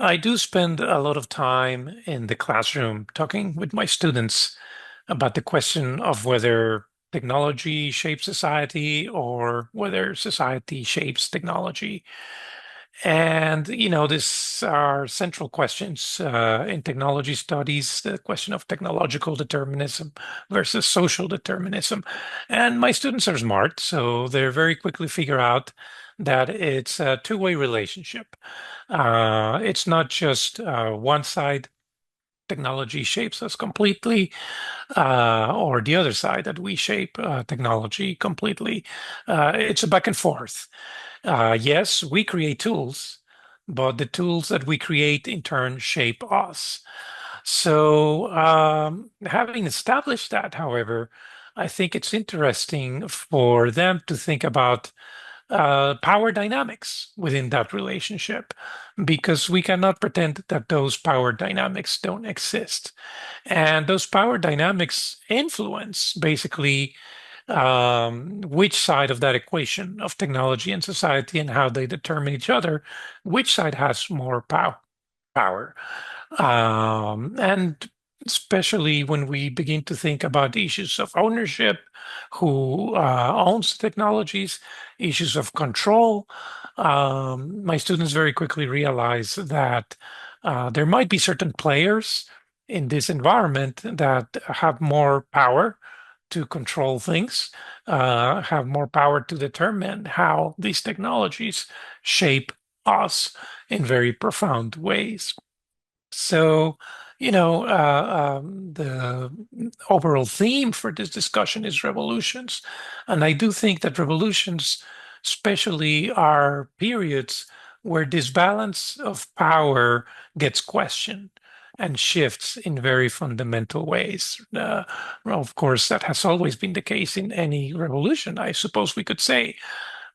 I do spend a lot of time in the classroom talking with my students about the question of whether technology shapes society or whether society shapes technology. And, these are central questions in technology studies, the question of technological determinism versus social determinism. And my students are smart, so they very quickly figure out that it's a two-way relationship. It's not just one side, technology shapes us completely, or the other side that we shape technology completely. It's a back and forth. Yes, we create tools, but the tools that we create in turn shape us. So, having established that, however, I think it's interesting for them to think about power dynamics within that relationship, because we cannot pretend that those power dynamics don't exist. And those power dynamics influence basically which side of that equation of technology and society and how they determine each other, which side has more power. And especially when we begin to think about issues of ownership, who owns technologies, issues of control, my students very quickly realize that there might be certain players in this environment that have more power to control things, have more power to determine how these technologies shape us in very profound ways. So, the overall theme for this discussion is revolutions. And I do think that revolutions, especially, are periods where this balance of power gets questioned and shifts in very fundamental ways. Well, of course, that has always been the case in any revolution, I suppose we could say.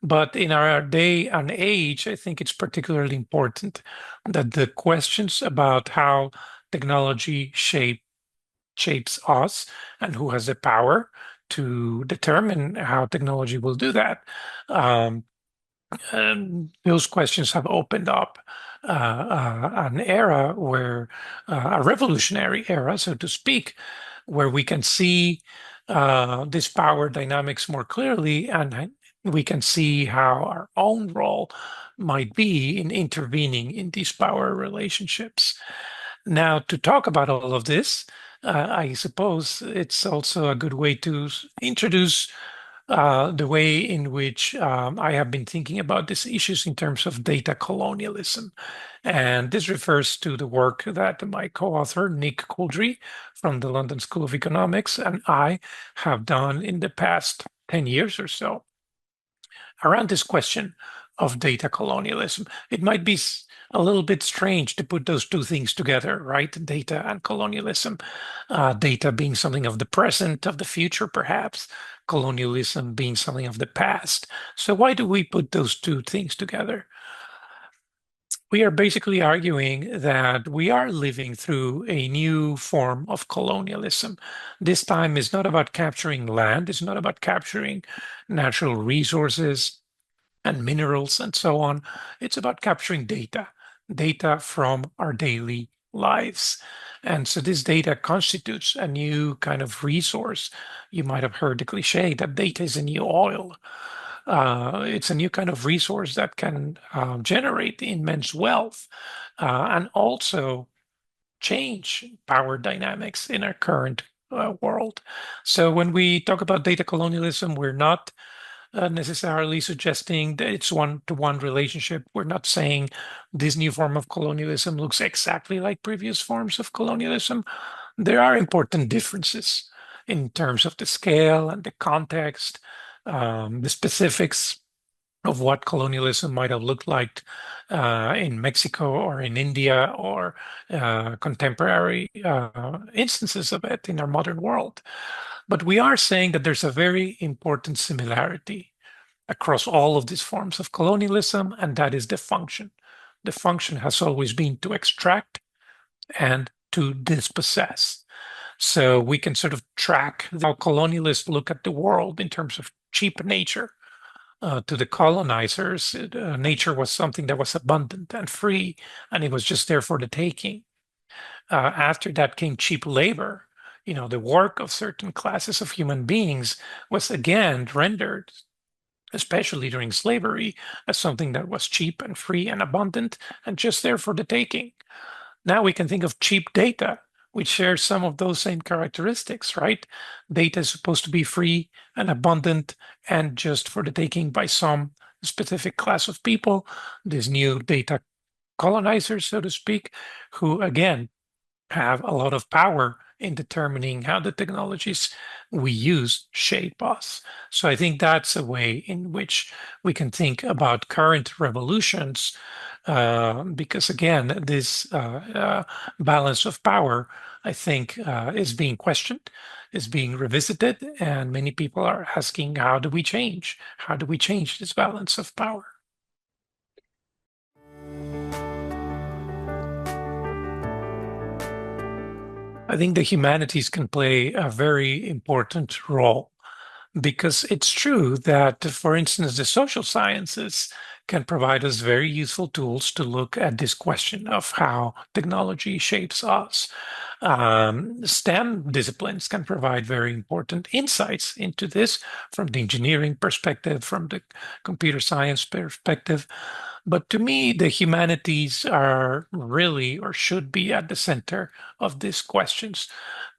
But in our day and age, I think it's particularly important that the questions about how technology shapes us and who has the power to determine how technology will do that. Um, and those questions have opened up an era where a revolutionary era, so to speak, where we can see this power dynamics more clearly, and we can see how our own role might be in intervening in these power relationships. Now, to talk about all of this, I suppose it's also a good way to introduce the way in which I have been thinking about these issues in terms of data colonialism. And this refers to the work that my co-author, Nick Couldry from the London School of Economics, and I have done in the past 10 years or so around this question of data colonialism. It might be a little bit strange to put those two things together, right? Data and colonialism. Data being something of the present, of the future, perhaps. Colonialism being something of the past. So why do we put those two things together? We are basically arguing that we are living through a new form of colonialism. This time is not about capturing land, it's not about capturing natural resources and minerals and so on. It's about capturing data from our daily lives. And so this data constitutes a new kind of resource. You might have heard the cliche that data is a new oil. It's a new kind of resource that can generate immense wealth and also change power dynamics in our current world. So when we talk about data colonialism, we're not necessarily suggesting that it's one-to-one relationship. We're not saying this new form of colonialism looks exactly like previous forms of colonialism. There are important differences in terms of the scale and the context, the specifics of what colonialism might have looked like in Mexico or in India or contemporary instances of it in our modern world. But we are saying that there's a very important similarity across all of these forms of colonialism, and that is the function. The function has always been to extract and to dispossess. So we can sort of track how colonialists look at the world in terms of cheap nature. to the colonizers, nature was something that was abundant and free, and it was just there for the taking. After that came cheap labor. The work of certain classes of human beings was again rendered, especially during slavery, as something that was cheap and free and abundant and just there for the taking. Now we can think of cheap data, which shares some of those same characteristics, right? Data is supposed to be free and abundant and just for the taking by some specific class of people, these new data colonizers, so to speak, who again have a lot of power in determining how the technologies we use shape us. So I think that's a way in which we can think about current revolutions, because again, this balance of power, I think, is being questioned, is being revisited, and many people are asking, how do we change? How do we change this balance of power? I think the humanities can play a very important role because it's true that, for instance, the social sciences can provide us very useful tools to look at this question of how technology shapes us. STEM disciplines can provide very important insights into this from the engineering perspective, from the computer science perspective. But to me, the humanities are really or should be at the center of these questions.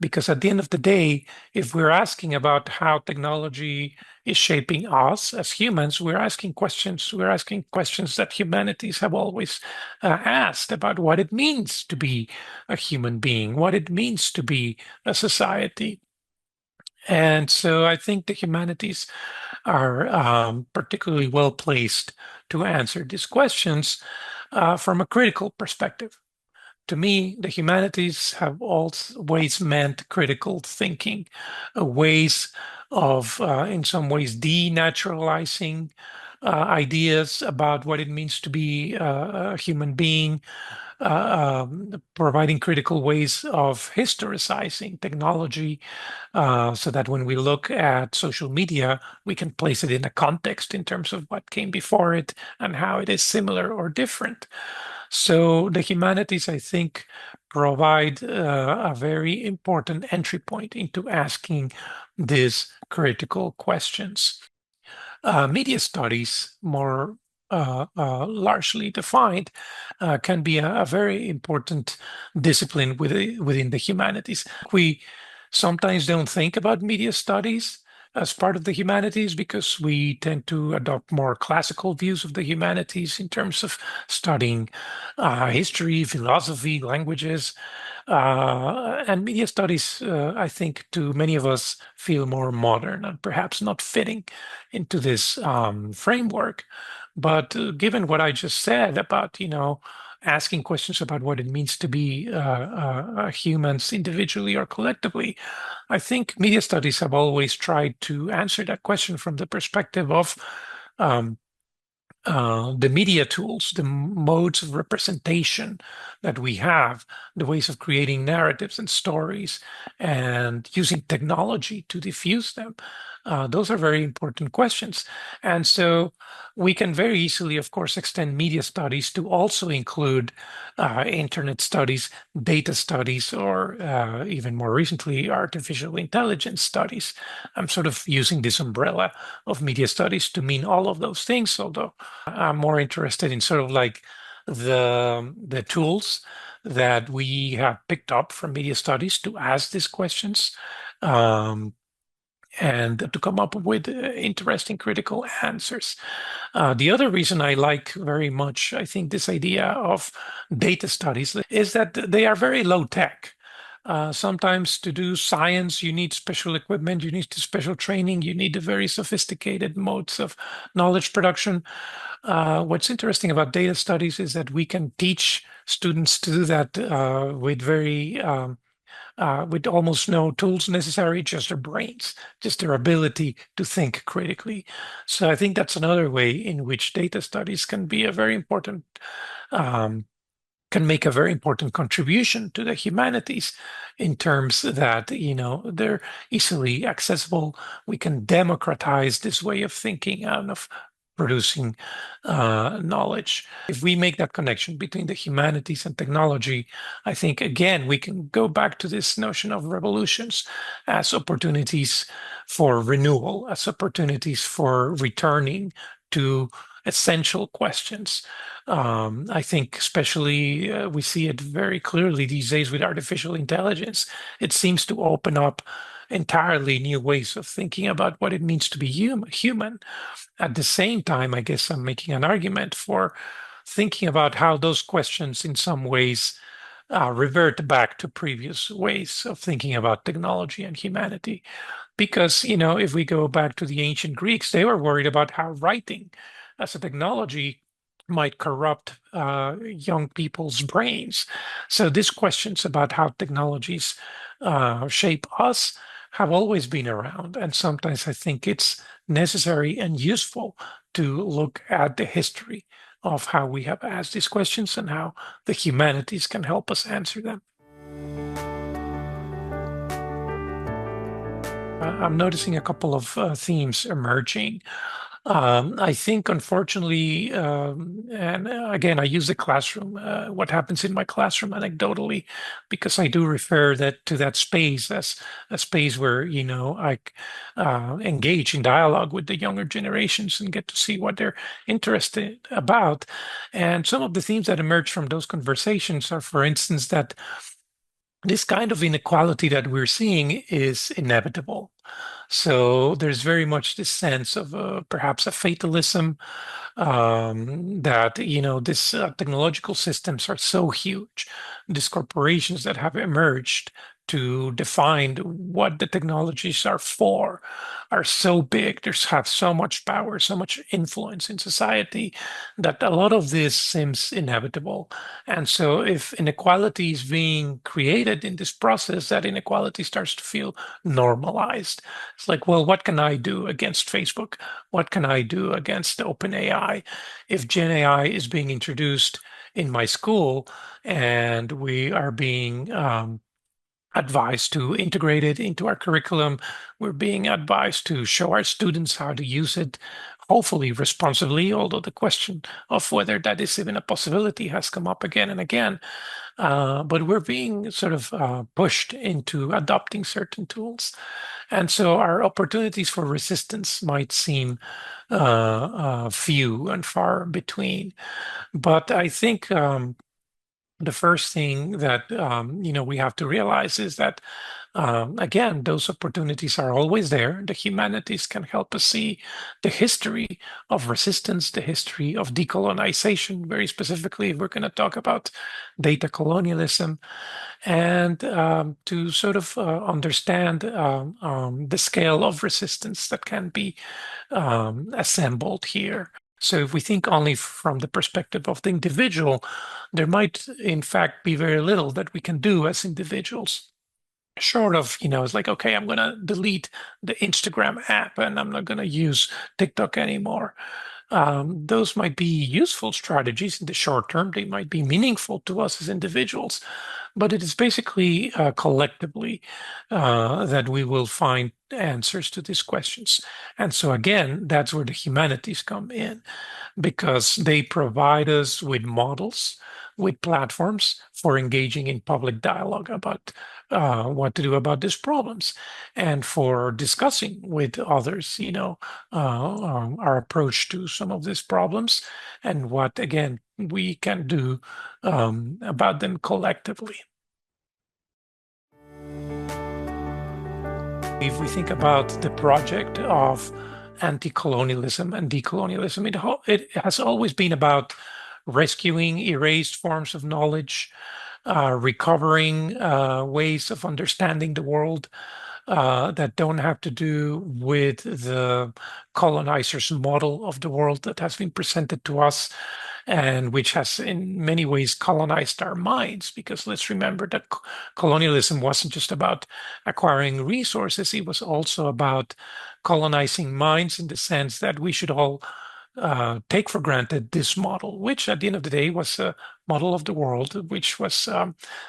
Because at the end of the day, if we're asking about how technology is shaping us as humans, we're asking questions that humanities have always asked about what it means to be a human being, what it means to be a society. And so I think the humanities are particularly well placed to answer these questions from a critical perspective. To me, the humanities have always meant critical thinking, ways of, in some ways, denaturalizing ideas about what it means to be a human being, providing critical ways of historicizing technology, so that when we look at social media, we can place it in a context in terms of what came before it and how it is similar or different. So the humanities, I think, provide a very important entry point into asking these critical questions. Media studies, more largely defined, can be a very important discipline within the humanities. We sometimes don't think about media studies as part of the humanities because we tend to adopt more classical views of the humanities in terms of studying history, philosophy, languages. And media studies, I think, to many of us feel more modern and perhaps not fitting into this framework. But given what I just said about, asking questions about what it means to be humans individually or collectively, I think media studies have always tried to answer that question from the perspective of um, the media tools, the modes of representation that we have, the ways of creating narratives and stories, and using technology to diffuse them. Those are very important questions. And so we can very easily, of course, extend media studies to also include internet studies, data studies, or even more recently, artificial intelligence studies. I'm sort of using this umbrella of media studies to mean all of those things, although I'm more interested in sort of like the tools that we have picked up from media studies to ask these questions, um, and to come up with interesting critical answers. The other reason I like very much, I think, this idea of data studies is that they are very low tech. Sometimes to do science, you need special equipment, you need special training, you need very sophisticated modes of knowledge production. What's interesting about data studies is that we can teach students to do that with almost no tools necessary, just their brains, just their ability to think critically. So I think that's another way in which data studies can be a very important um, can make a very important contribution to the humanities in terms that, they're easily accessible. We can democratize this way of thinking out of producing knowledge. If we make that connection between the humanities and technology, I think, again, we can go back to this notion of revolutions as opportunities for renewal, as opportunities for returning to essential questions. I think especially we see it very clearly these days with artificial intelligence. It seems to open up entirely new ways of thinking about what it means to be human. At the same time, I guess I'm making an argument for thinking about how those questions in some ways revert back to previous ways of thinking about technology and humanity. Because, if we go back to the ancient Greeks, they were worried about how writing as a technology might corrupt young people's brains. So these questions about how technologies shape us have always been around. And sometimes I think it's necessary and useful to look at the history of how we have asked these questions and how the humanities can help us answer them. I'm noticing a couple of themes emerging. I think, unfortunately, and again, I use the classroom, what happens in my classroom anecdotally, because I do refer that to that space as a space where, I engage in dialogue with the younger generations and get to see what they're interested about. And some of the themes that emerge from those conversations are, for instance, that this kind of inequality that we're seeing is inevitable. So there's very much this sense of perhaps a fatalism that these technological systems are so huge. These corporations that have emerged to define what the technologies are for are so big. They have so much power, so much influence in society that a lot of this seems inevitable. And so, if inequality is being created in this process, that inequality starts to feel normalized. It's like, well, what can I do against Facebook? What can I do against OpenAI? If Gen AI is being introduced in my school and we are being advised to integrate it into our curriculum, we're being advised to show our students how to use it, hopefully responsibly, although the question of whether that is even a possibility has come up again and again. But we're being sort of pushed into adopting certain tools. And so our opportunities for resistance might seem few and far between. But I think the first thing that we have to realize is that again, those opportunities are always there. The humanities can help us see the history of resistance, the history of decolonization. Very specifically, if we're going to talk about data colonialism, and to sort of understand the scale of resistance that can be assembled here. So if we think only from the perspective of the individual, there might in fact be very little that we can do as individuals. Short of, it's like, okay, I'm going to delete the Instagram app and I'm not going to use TikTok anymore. Those might be useful strategies in the short term. They might be meaningful to us as individuals, but it is basically collectively that we will find answers to these questions. And so, again, that's where the humanities come in because they provide us with models, with platforms for engaging in public dialogue about what to do about these problems and for discussing with others, our approach to some of these problems and what, again, we can do about them collectively. If we think about the project of anti-colonialism and decolonialism, it has always been about rescuing erased forms of knowledge, recovering ways of understanding the world that don't have to do with the colonizers' model of the world that has been presented to us and which has in many ways colonized our minds. Because let's remember that colonialism wasn't just about acquiring resources, it was also about colonizing minds in the sense that we should all take for granted this model, which at the end of the day was a model of the world, which was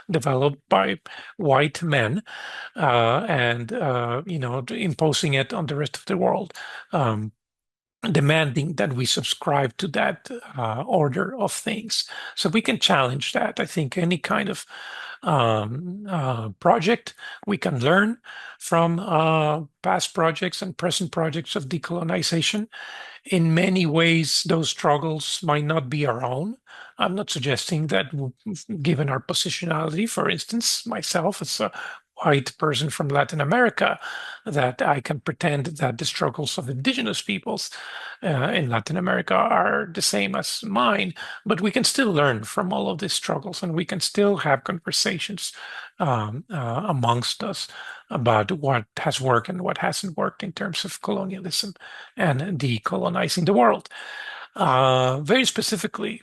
developed by white men and imposing it on the rest of the world. demanding that we subscribe to that order of things. So we can challenge that. I think any kind of project we can learn from past projects and present projects of decolonization. In many ways, those struggles might not be our own. I'm not suggesting that, given our positionality, for instance, myself as a white person from Latin America, that I can pretend that the struggles of indigenous peoples in Latin America are the same as mine, but we can still learn from all of these struggles, and we can still have conversations amongst us about what has worked and what hasn't worked in terms of colonialism and decolonizing the world. Very specifically,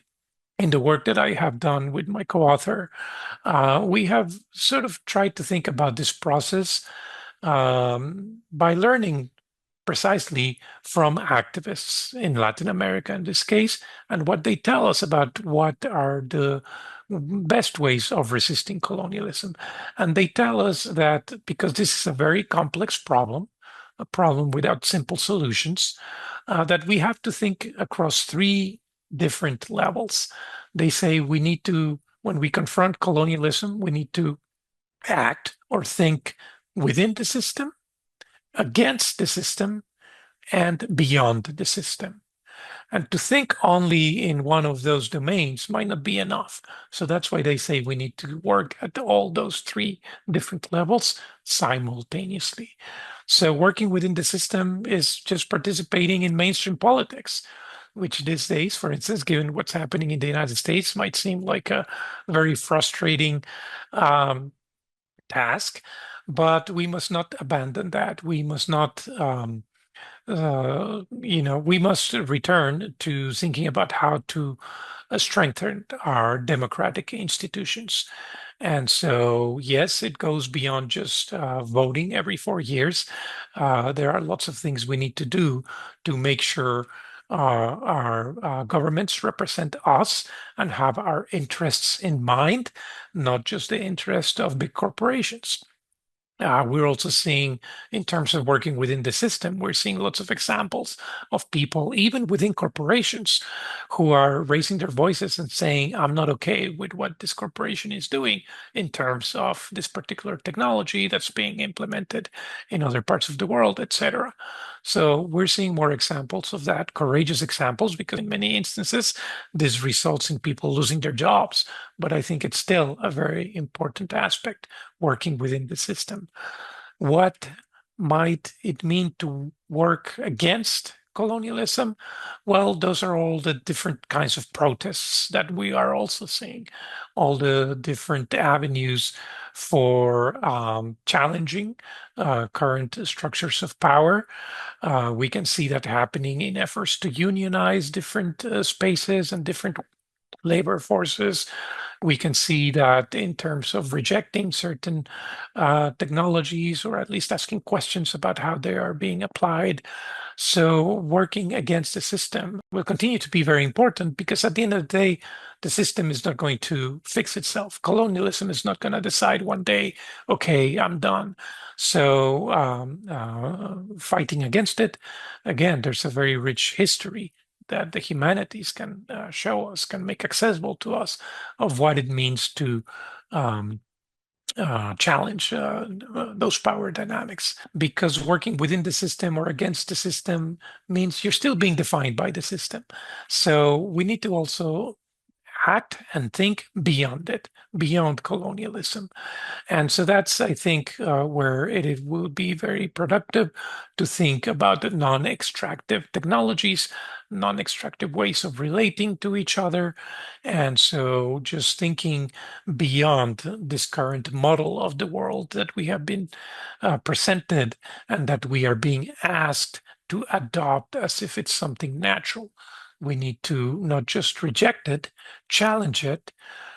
in the work that I have done with my co-author, we have sort of tried to think about this process by learning precisely from activists in Latin America in this case, and what they tell us about what are the best ways of resisting colonialism. And they tell us that because this is a very complex problem, a problem without simple solutions, that we have to think across three different levels. They say we need to, when we confront colonialism, we need to act or think within the system, against the system, and beyond the system. And to think only in one of those domains might not be enough. So that's why they say we need to work at all those three different levels simultaneously. So working within the system is just participating in mainstream politics, which these days, for instance, given what's happening in the United States, might seem like a very frustrating task. But we must not abandon that. We must not we must return to thinking about how to strengthen our democratic institutions. And so, yes, it goes beyond just voting every 4 years. There are lots of things we need to do to make sure our governments represent us and have our interests in mind, not just the interest of big corporations. We're also seeing, in terms of working within the system, we're seeing lots of examples of people, even within corporations, who are raising their voices and saying, I'm not okay with what this corporation is doing in terms of this particular technology that's being implemented in other parts of the world, etc. So we're seeing more examples of that, courageous examples, because in many instances, this results in people losing their jobs. But I think it's still a very important aspect working within the system. What might it mean to work against colonialism? Well, those are all the different kinds of protests that we are also seeing, all the different avenues for challenging current structures of power. We can see that happening in efforts to unionize different spaces and different labor forces. We can see that in terms of rejecting certain technologies, or at least asking questions about how they are being applied. So working against the system will continue to be very important, because at the end of the day, the system is not going to fix itself. Colonialism is not going to decide one day, okay, I'm done. So fighting against it, again, there's a very rich history that the humanities can show us, can make accessible to us, of what it means to um, challenge those power dynamics. Because working within the system or against the system means you're still being defined by the system. So we need to also act and think beyond it, beyond colonialism. And so that's, I think, where it will be very productive to think about the non-extractive technologies, non-extractive ways of relating to each other. And so just thinking beyond this current model of the world that we have been presented, and that we are being asked to adopt as if it's something natural. We need to not just reject it, challenge it,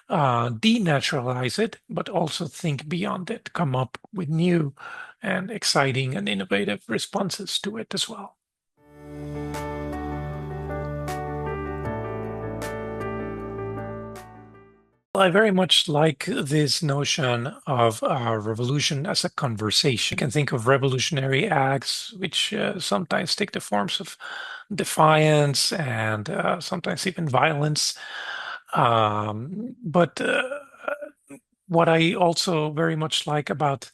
denaturalize it, but also think beyond it, come up with new and exciting and innovative responses to it as well. I very much like this notion of revolution as a conversation. You can think of revolutionary acts, which sometimes take the forms of defiance and sometimes even violence. But what I also very much like about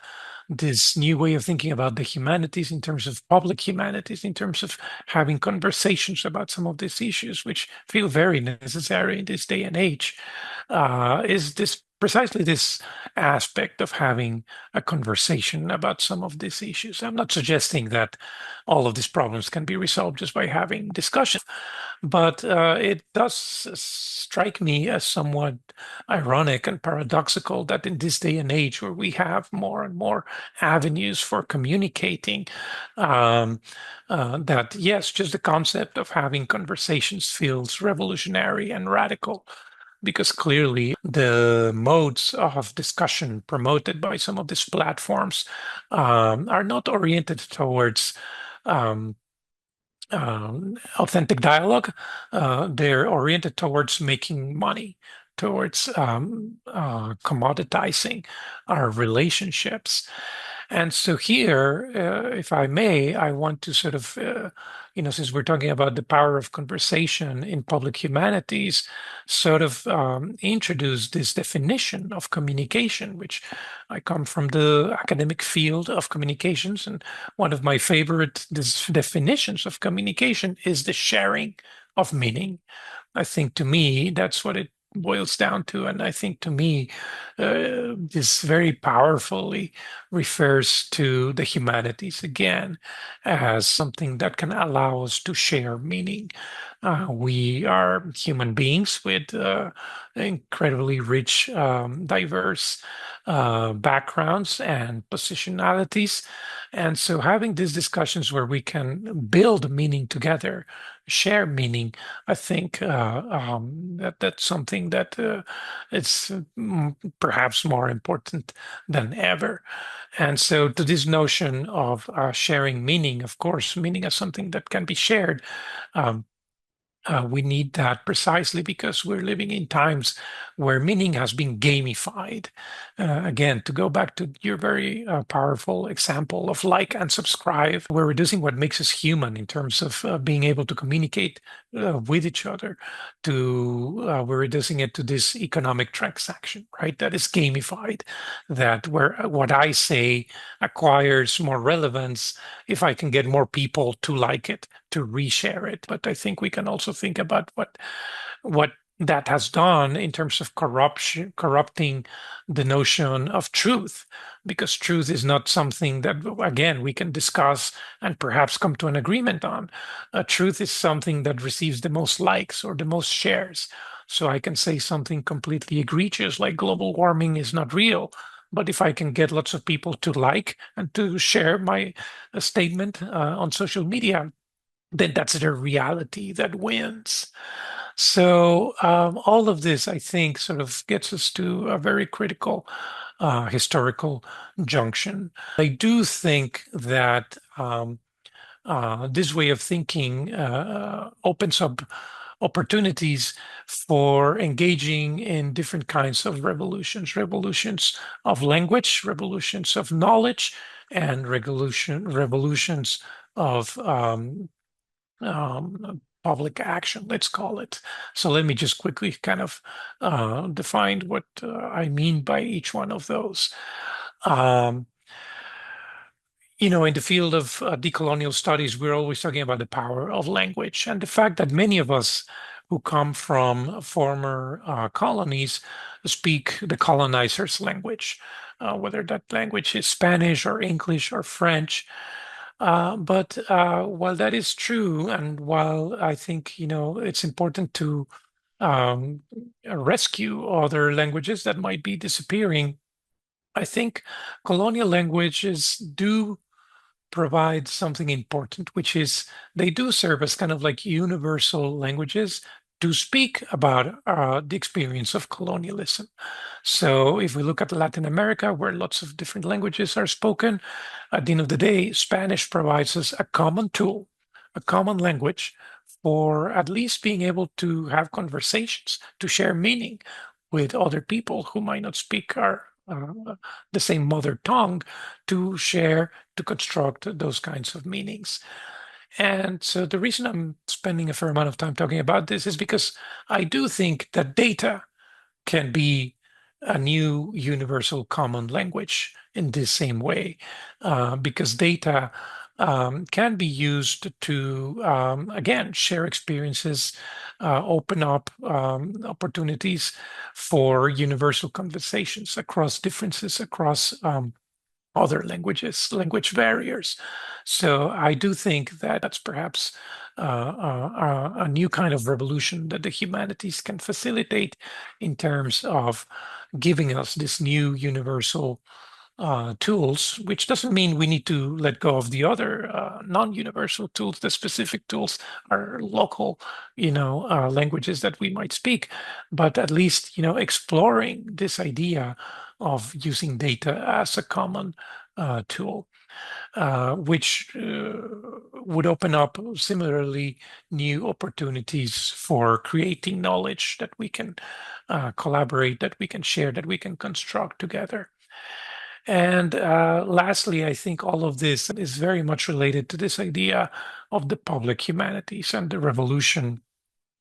this new way of thinking about the humanities in terms of public humanities, in terms of having conversations about some of these issues, which feel very necessary in this day and age, is this precisely this aspect of having a conversation about some of these issues. I'm not suggesting that all of these problems can be resolved just by having discussion, but it does strike me as somewhat ironic and paradoxical that in this day and age where we have more and more avenues for communicating, um, that yes, just the concept of having conversations feels revolutionary and radical. Because clearly the modes of discussion promoted by some of these platforms are not oriented towards um, authentic dialogue. They're oriented towards making money, towards commoditizing our relationships. And so here, if I may, I want to sort of, since we're talking about the power of conversation in public humanities, sort of introduce this definition of communication, which I come from the academic field of communications. And one of my favorite definitions of communication is the sharing of meaning. I think to me, that's what it boils down to. And I think to me, this very powerfully refers to the humanities again as something that can allow us to share meaning. We are human beings with incredibly rich, diverse backgrounds and positionalities. And so having these discussions where we can build meaning together, share meaning, I think that's something that is perhaps more important than ever. And so, to this notion of sharing meaning, of course, meaning as something that can be shared. Um, we need that precisely because we're living in times where meaning has been gamified. Again, to go back to your very powerful example of like and subscribe, we're reducing what makes us human in terms of being able to communicate with each other. We're reducing it to this economic transaction, right? That is gamified. That where what I say acquires more relevance if I can get more people to like it, to reshare it. But I think we can also think about what that has done in terms of corrupting the notion of truth, because truth is not something that, again, we can discuss and perhaps come to an agreement on. Truth is something that receives the most likes or the most shares. So I can say something completely egregious like global warming is not real. But if I can get lots of people to like and to share my statement on social media, then that's the reality that wins. So all of this, I think, sort of gets us to a very critical historical junction. I do think that this way of thinking opens up opportunities for engaging in different kinds of revolutions of language, revolutions of knowledge, and revolutions of public action, let's call it. So let me just quickly kind of define what I mean by each one of those. Um, in the field of decolonial studies, we're always talking about the power of language and the fact that many of us who come from former colonies speak the colonizers' language, whether that language is Spanish or English or French. But while that is true, and while I think, it's important to um, rescue other languages that might be disappearing, I think colonial languages do provide something important, which is they do serve as kind of like universal languages to speak about the experience of colonialism. So if we look at Latin America, where lots of different languages are spoken, at the end of the day, Spanish provides us a common tool, a common language for at least being able to have conversations, to share meaning with other people who might not speak our the same mother tongue to share, to construct those kinds of meanings. And so the reason I'm spending a fair amount of time talking about this is because I do think that data can be a new universal common language in this same way, because data can be used to, again, share experiences, open up opportunities for universal conversations across differences, across other languages, language barriers. So I do think that that's perhaps a new kind of revolution that the humanities can facilitate in terms of giving us this new universal tools, which doesn't mean we need to let go of the other non-universal tools. The specific tools are local, languages that we might speak, but at least, exploring this idea of using data as a common tool, which would open up similarly new opportunities for creating knowledge that we can collaborate, that we can share, that we can construct together. And lastly, I think all of this is very much related to this idea of the public humanities and the revolution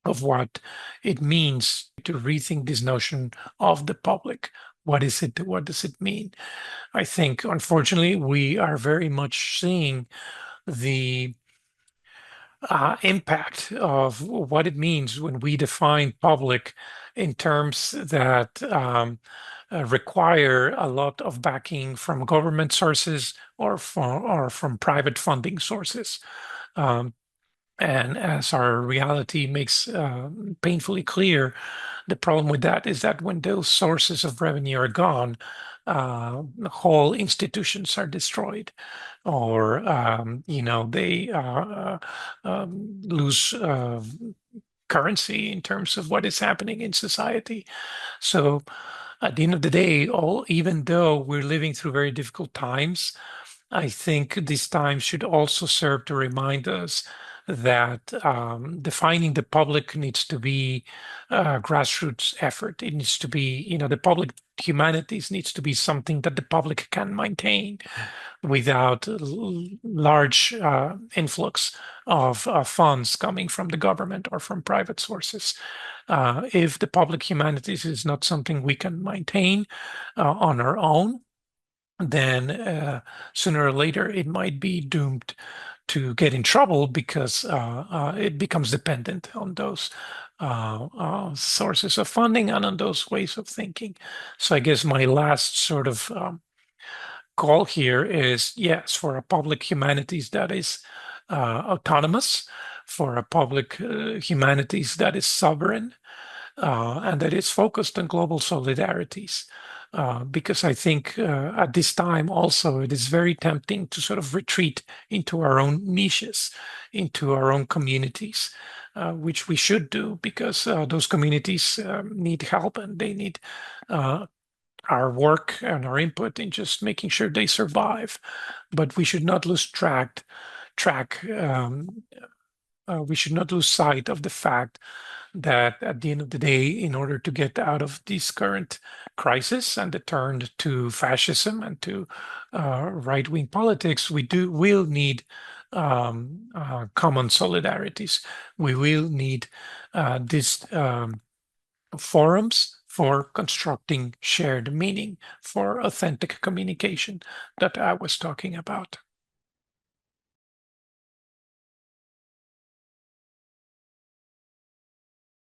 of what it means to rethink this notion of the public. What is it? What does it mean? I think, unfortunately, we are very much seeing the impact of what it means when we define public in terms that require a lot of backing from government sources or from private funding sources. Um, and as our reality makes painfully clear, the problem with that is that when those sources of revenue are gone, whole institutions are destroyed, or they lose currency in terms of what is happening in society. So at the end of the day, even though we're living through very difficult times, I think these times should also serve to remind us that defining the public needs to be a grassroots effort. It needs to be, the public humanities needs to be something that the public can maintain without large influx of funds coming from the government or from private sources. If the public humanities is not something we can maintain on our own, then sooner or later it might be doomed to get in trouble because it becomes dependent on those sources of funding and on those ways of thinking. So I guess my last sort of call here is, yes, for a public humanities that is autonomous, for a public humanities that is sovereign, and that is focused on global solidarities. Because I think at this time also it is very tempting to sort of retreat into our own niches, into our own communities, which we should do because those communities need help and they need our work and our input in just making sure they survive. But we should not lose track. We should not lose sight of the fact that at the end of the day, in order to get out of this current crisis and the turn to fascism and to right-wing politics, will need common solidarities. We will need these forums for constructing shared meaning, for authentic communication that I was talking about.